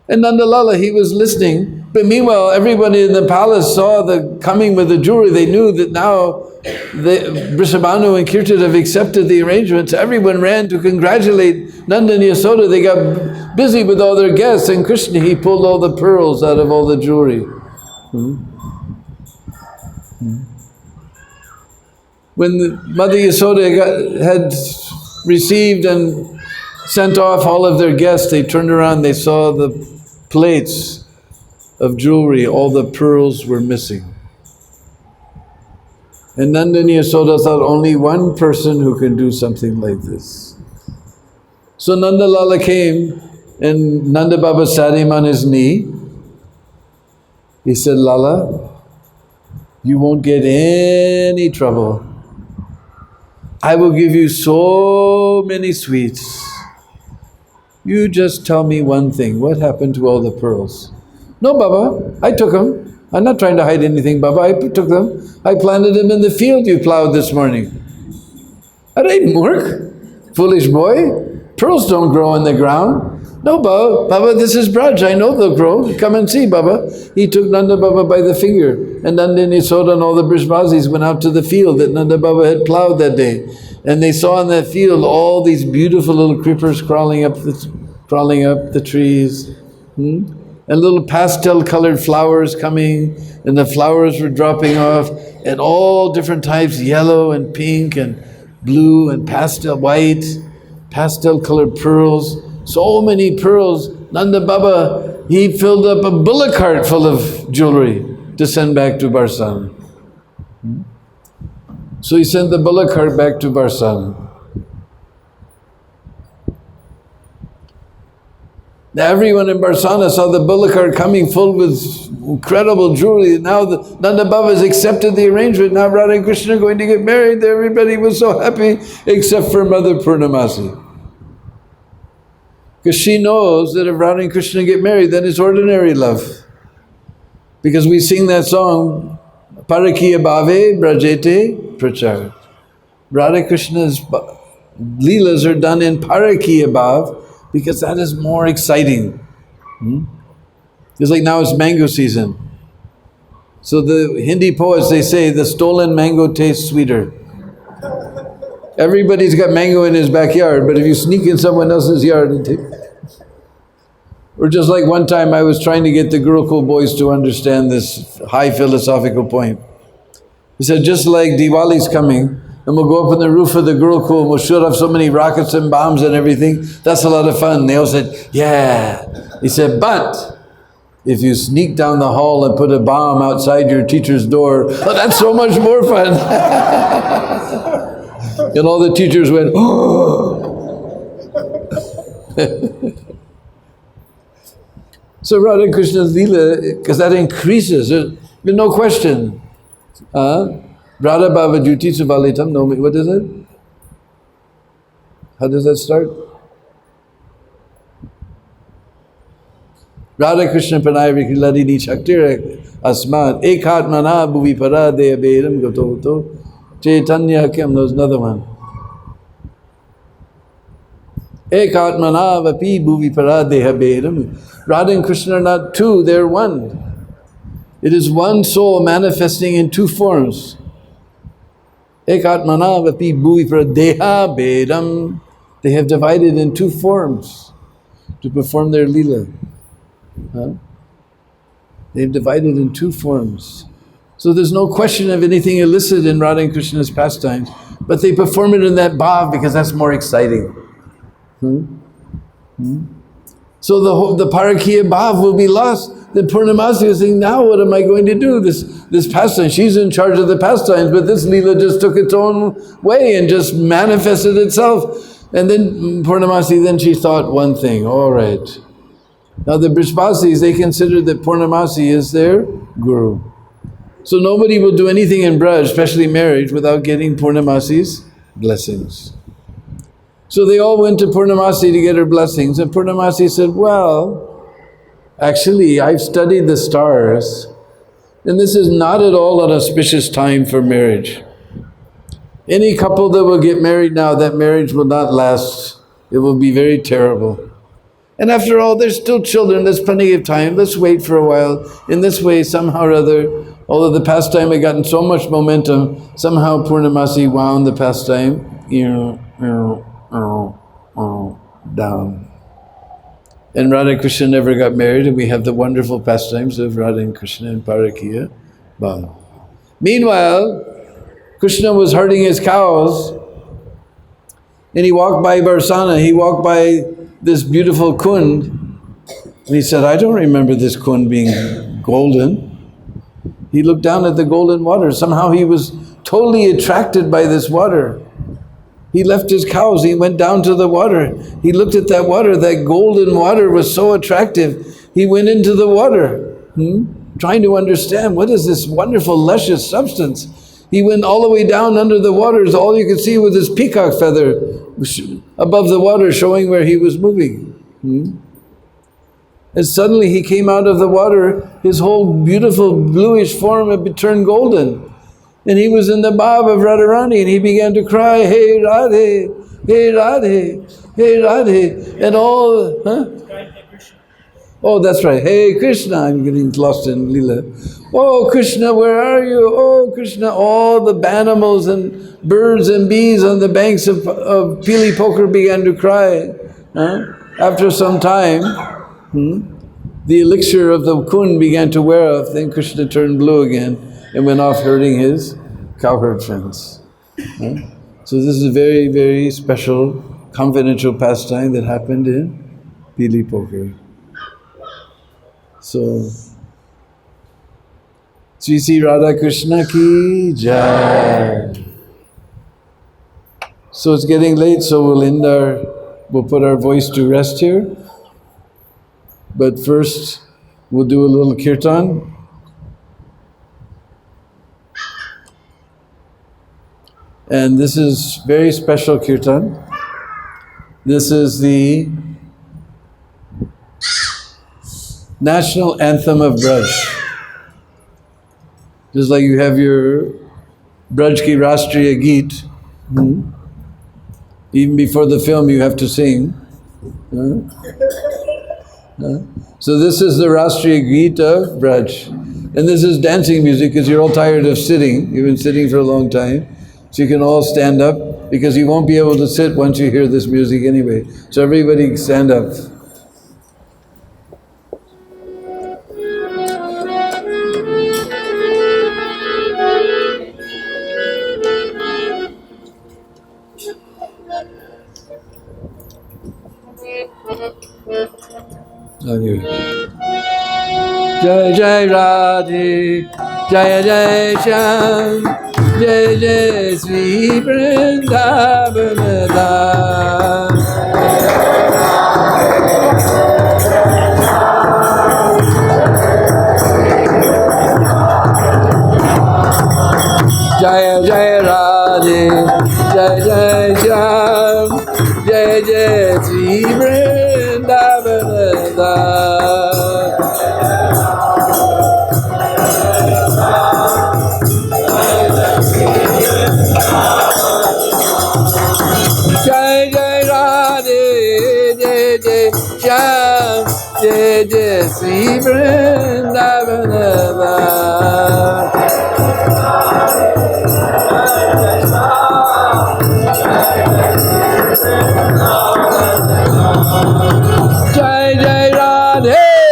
And Nandalala, he was listening, but meanwhile everybody in the palace saw the coming with the jewelry. They knew that now Brisabhanu and Kirtan have accepted the arrangements. Everyone ran to congratulate Nanda and Yasoda. They got busy with all their guests, and Krishna, he pulled all the pearls out of all the jewelry. When Mother Yasoda had received and sent off all of their guests, they turned around, they saw the plates of jewelry, all the pearls were missing. And Nanda and Yasoda thought only one person who can do something like this. So Nanda Lala came and Nanda Baba sat him on his knee. He said, Lala, you won't get any trouble. I will give you so many sweets. You just tell me one thing. What happened to all the pearls? No, Baba, I took them. I'm not trying to hide anything, Baba. I took them. I planted them in the field you plowed this morning. Are they work? Foolish boy. Pearls don't grow in the ground. No, Baba. Baba, this is Braj. I know they'll grow. Come and see, Baba. He took Nanda Baba by the finger. And Nanda and Yasoda and all the Brishbazis went out to the field that Nanda Baba had plowed that day. And they saw in that field all these beautiful little creepers crawling up the trees. And little pastel colored flowers coming, and the flowers were dropping off, and all different types, yellow and pink and blue and pastel white, pastel colored pearls, so many pearls. Nanda Baba, he filled up a bullock cart full of jewelry to send back to Barsana. So he sent the bullock cart back to Barsana. Now everyone in Barsana saw the bullock cart coming full with incredible jewelry. Now Nanda Baba has accepted the arrangement. Now Radha and Krishna are going to get married. Everybody was so happy except for Mother Purnamasi. Because she knows that if Radha and Krishna get married, then it's ordinary love. Because we sing that song, Parakiya Bhave Brajete Prachar. Radha Krishna's Leelas are done in Parakiya Bhav, because that is more exciting. It's like now it's mango season. So the Hindi poets, they say, the stolen mango tastes sweeter. Everybody's got mango in his backyard, but if you sneak in someone else's yard, or just like one time I was trying to get the Gurukul boys to understand this high philosophical point. He said, just like Diwali's coming, and we'll go up on the roof of the Gurukul, we'll shoot off so many rockets and bombs and everything. That's a lot of fun. They all said, yeah. He said, but if you sneak down the hall and put a bomb outside your teacher's door, oh, that's so much more fun. And all the teachers went, oh. So Radha Krishna's Leela, because that increases, there's no question. Radha Bhava Juti Suvalitam, no, what is it? How does that start? Radha Krishna Pranaya Vikhiladini Shaktira Asmat Ekatmana Bhuvi Paradeya Bedam Gototo Chaitanya Kim, there's another one. Ekatmana Vapi Bhuvi Paradeya Bedam. Radha and Krishna are not two, they're one. It is one soul manifesting in two forms. Ekatmana vapi bhuvi pradeha bedam. They have divided in two forms to perform their Leela. They've divided in two forms. So there's no question of anything illicit in Radha and Krishna's pastimes, but they perform it in that bhav because that's more exciting. So the Parakiya bhav will be lost. The Purnamasi is saying, now what am I going to do? This pastime, she's in charge of the pastimes, but this Leela just took its own way and just manifested itself. And then Purnamasi, then she thought one thing, all right. Now the Brishbasis, they consider that Purnamasi is their guru. So nobody will do anything in Braj, especially marriage, without getting Purnamasi's blessings. So they all went to Purnamasi to get her blessings, and Purnamasi said, well, actually, I've studied the stars, and this is not at all an auspicious time for marriage. Any couple that will get married now, that marriage will not last. It will be very terrible. And after all, there's still children, there's plenty of time, let's wait for a while. In this way, somehow or other, although the pastime had gotten so much momentum, somehow Purnamasi wound the pastime down. And Radha and Krishna never got married, and we have the wonderful pastimes of Radha and Krishna and Parakiya Bhav. Meanwhile, Krishna was herding his cows, and he walked by Barsana, he walked by this beautiful kund, and he said, I don't remember this kund being golden. He looked down at the golden water. Somehow he was totally attracted by this water. He left his cows, he went down to the water. He looked at that water, that golden water was so attractive. He went into the water, trying to understand, what is this wonderful, luscious substance? He went all the way down under the waters. All you could see was his peacock feather above the water, showing where he was moving. And suddenly he came out of the water, his whole beautiful bluish form had turned golden. And he was in the bhav of Radharani, and he began to cry, "Hey Radhe, hey Radhe, hey Radhe," and all, Oh, that's right, "Hey Krishna," I'm getting lost in Lila. "Oh Krishna, where are you? Oh Krishna," all the animals and birds and bees on the banks of Pili Pokhar began to cry. After some time, the elixir of the Kund began to wear off. Then Krishna turned blue again and went off herding his cowherd friends. So this is a very, very special, confidential pastime that happened in Pili Pokhar. So, Sri Sri Radha Krishna ki jai. So it's getting late, so we'll put our voice to rest here. But first, we'll do a little kirtan. And this is very special kirtan. This is the national anthem of Braj. Just like you have your Braj ki Rashtriya Geet, even before the film you have to sing. So this is the Rashtriya Geet of Braj. And this is dancing music because you're all tired of sitting. You've been sitting for a long time. So you can all stand up because you won't be able to sit once you hear this music anyway. So everybody stand up. Jai Jai Radhe, Jai Jai Shyam, Jai Jai Sri Vrindavan Dham. Jai Jai Radhe, Jai Jai Shyam, Jai Jai Sri Vrindavan Dham. Jai Jai Radhe, Jai Jai Shyam, Jai Jai Sri Vrindavan Dham. Jai Jai Radhe, Jai Jai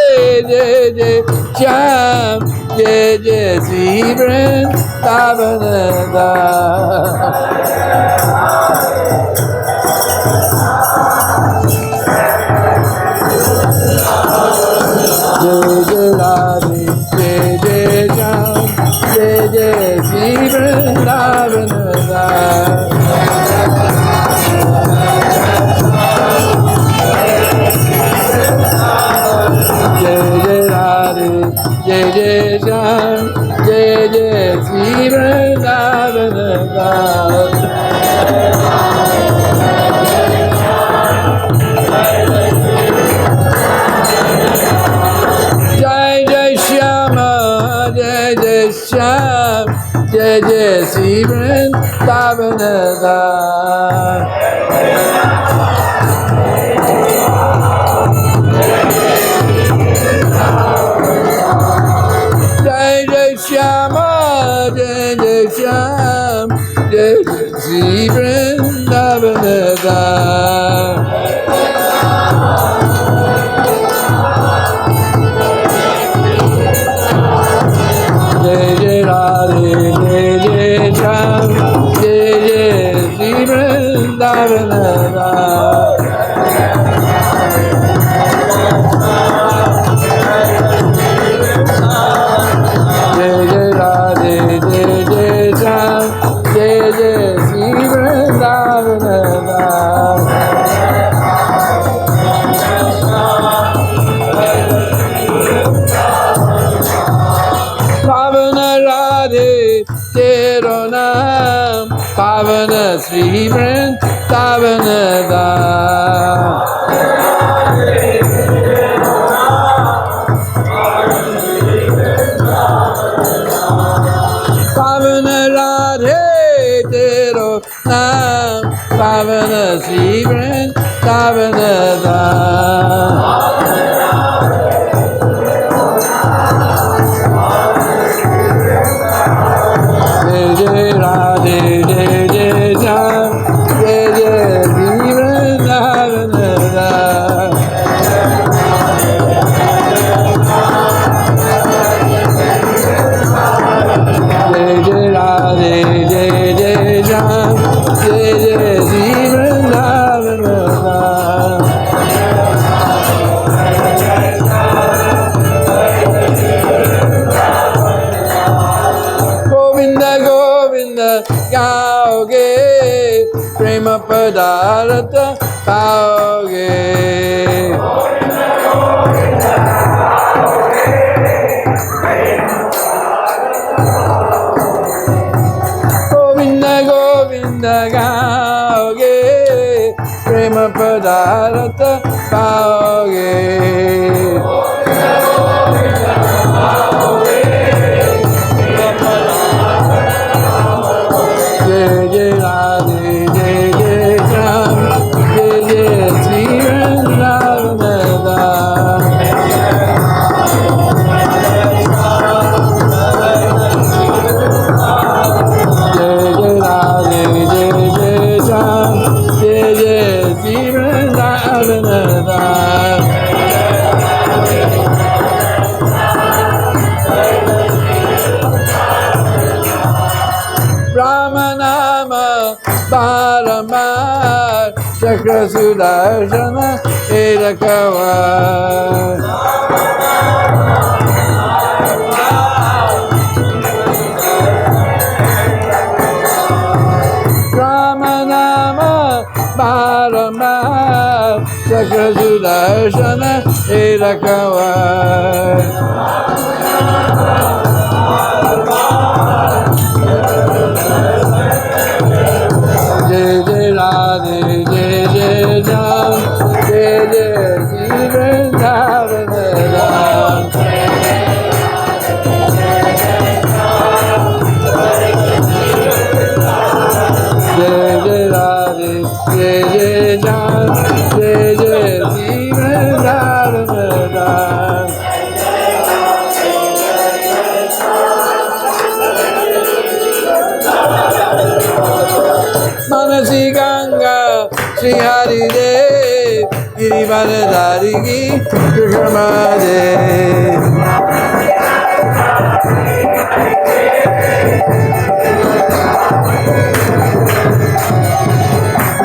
Shyam, Jai Jai Sri Vrindavan Dham. Jai Jai Radhe, Jai Jai Shyam, Jai Jai Sri Vrindavan Dham. Jai Jai Radhe, Jai Jai Shyam, Jai Jai Sri Vrindavan Dham. Jai Jai Shyama, Jai Jai Shyam, Jai Jai Sri Vrindavan Dham. Jai Jai Shyama, Jai Jai Shyam, Jai Jai Sri Vrindavan Dham. Jai Jai Radhe, Jai Jai Shyam, Jai Jai Sri Shri Vrindavanada. Pavana Radhe Tero Nam Pavana Shri Vrindavanada. Jai Jai Radhe Jai Jai Jam Jai Jai Shri Vrindavanada. Jai Jai Radhe Jai Jai Jam Jai Jai Shri Vrindavanada. Govinda Govinda gaoge prema padarata paoge. Govinda Govinda gaoge prema padarata paoge. Jai Jai Radhe Jai Jai Jam Jai Jai Shri Vrindavanada. Jai Jai Radhe Jai Jai Jam Jai Jai Shri Vrindavanada. Brahmanama Paramar Chakra Sudarshana Edakavar. Brahmanama Paramar Chakra Sudarshana Edakavar. Jai Jai Radhe Jai Jai Jam Jai Jai Shri Vrindavanada. Jai Jai Radhe Jai Jai Jam Jai Jai Shri Vrindavanada. Manasi Ganga Shri Hari De Girivardhari Ki Krishna De.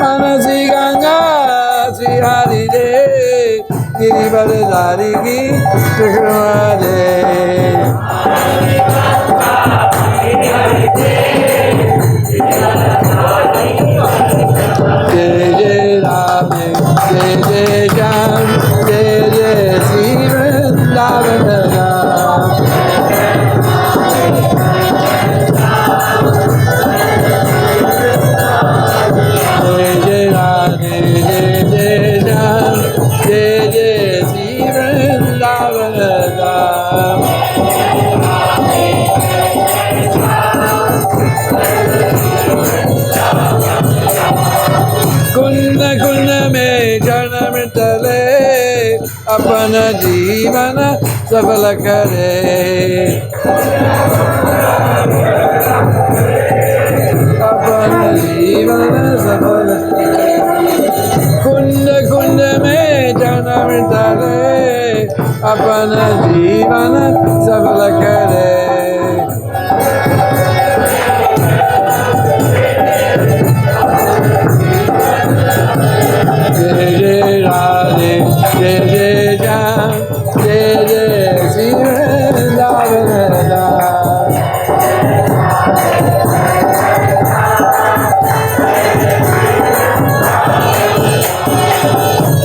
Manasi Ganga Shri Hari De Girivardhari Ki Krishna De. Jai Jai Radhe Jai Jai Jam Jai Jai Shri Vrindavanada. Jai Jai Radhe Jai Jai Jam Jai Jai Shri Vrindavanada. Kunna kunna mein jana mitale apna jeevana safala kare. Apna jeevana safala kare. Kunna kunna mein jana mitale apna jeevana safala kare. Jai Jai Radhe Jai Jai Jam Jai Jai Shri Vrindavanada.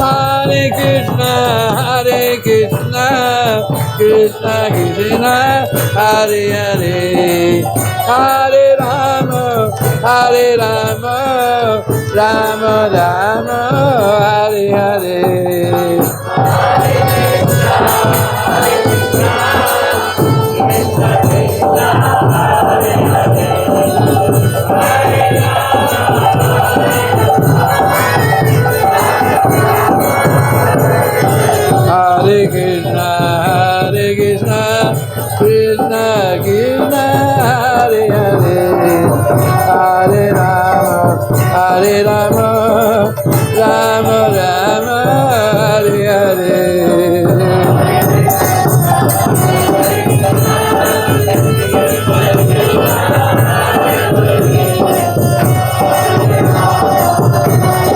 Hare Krishna Krishna Krishna Hare Hare Hare Rama Hare Rama, Rama Rama, Hare Hare. Hare Krishna, Krishna Krishna, Hare Hare, Hare Rama, Rama Rama, Hare Hare.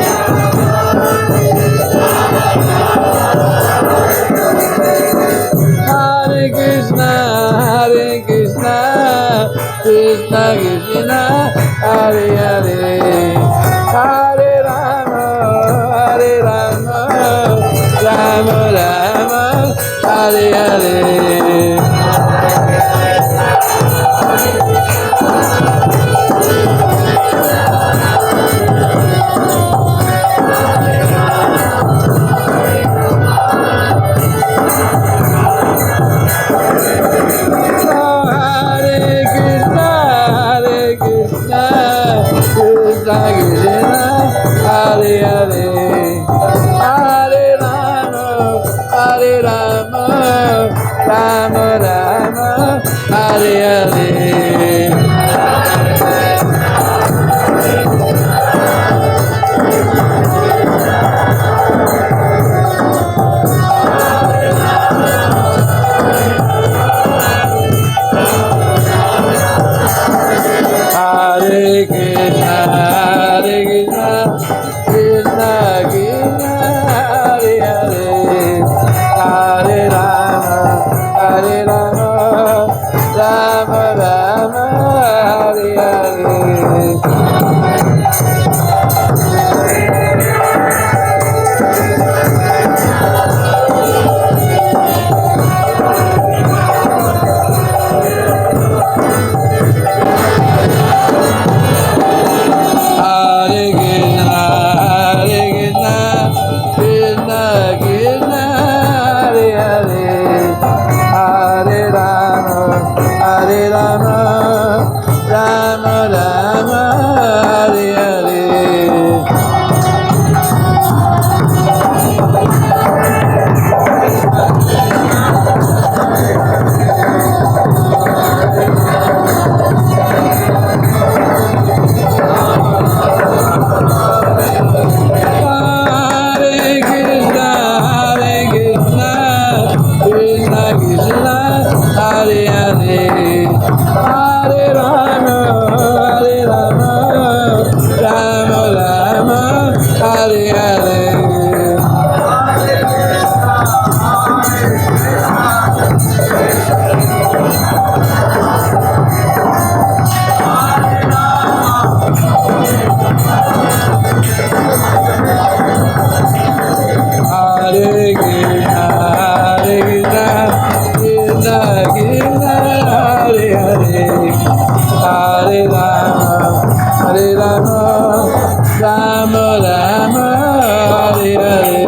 Krishna Krishna, Hare Hare, Hare Rama, Rama Rama, Hare Hare. Rama Rama, Hare Hare. Hare Krishna, Krishna Krishna, Hare Hare, Hare Rama, Rama Rama, Hare Hare.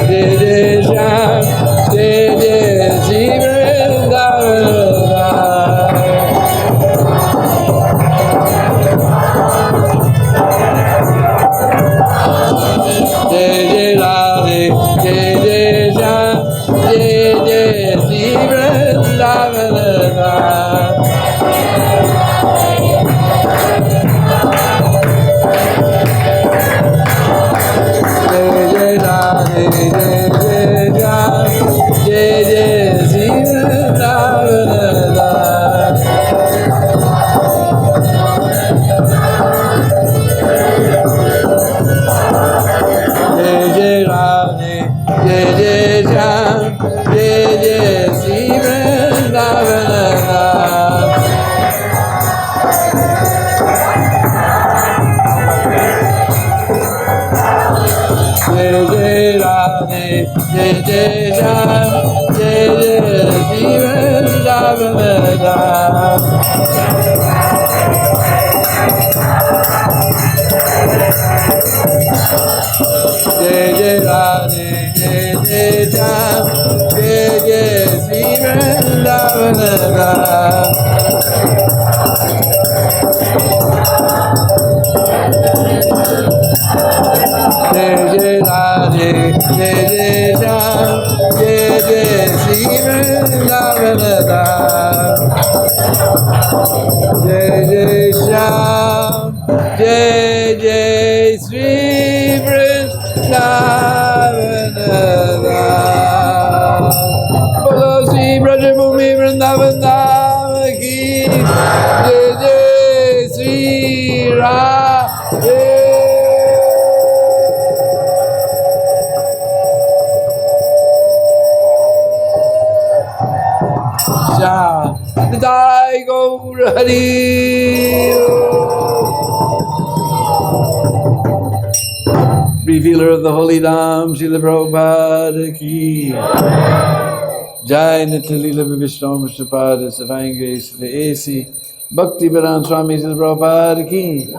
Jai Jai Sham, Jai Jai Shri Vrindavan. Jai Jai Ram, Jai Jai Shri Vrindavan Dham. Jai Jai Radhe, Jai Jai Ram, Jai Jai Shri Vrindavan Dham. Jai Jai Radhe, Jai Jai Ram, Jai Jai Shri Vrindavan Dham. Jai Jai Shyam, Jai Jai Shri Vrindavan Dham. Bolo Shri Brajabhumi Vrindavan Dham ki Jai Jai Shri Radhe. Jai Gaur Hari. Revealer of the Holy Dham, Srila Prabhupada ki. Jai Nityalila Vishnu Vishnupada Savanga Srila A.C. Bhakti Vedanta Swami Srila Prabhupada ki.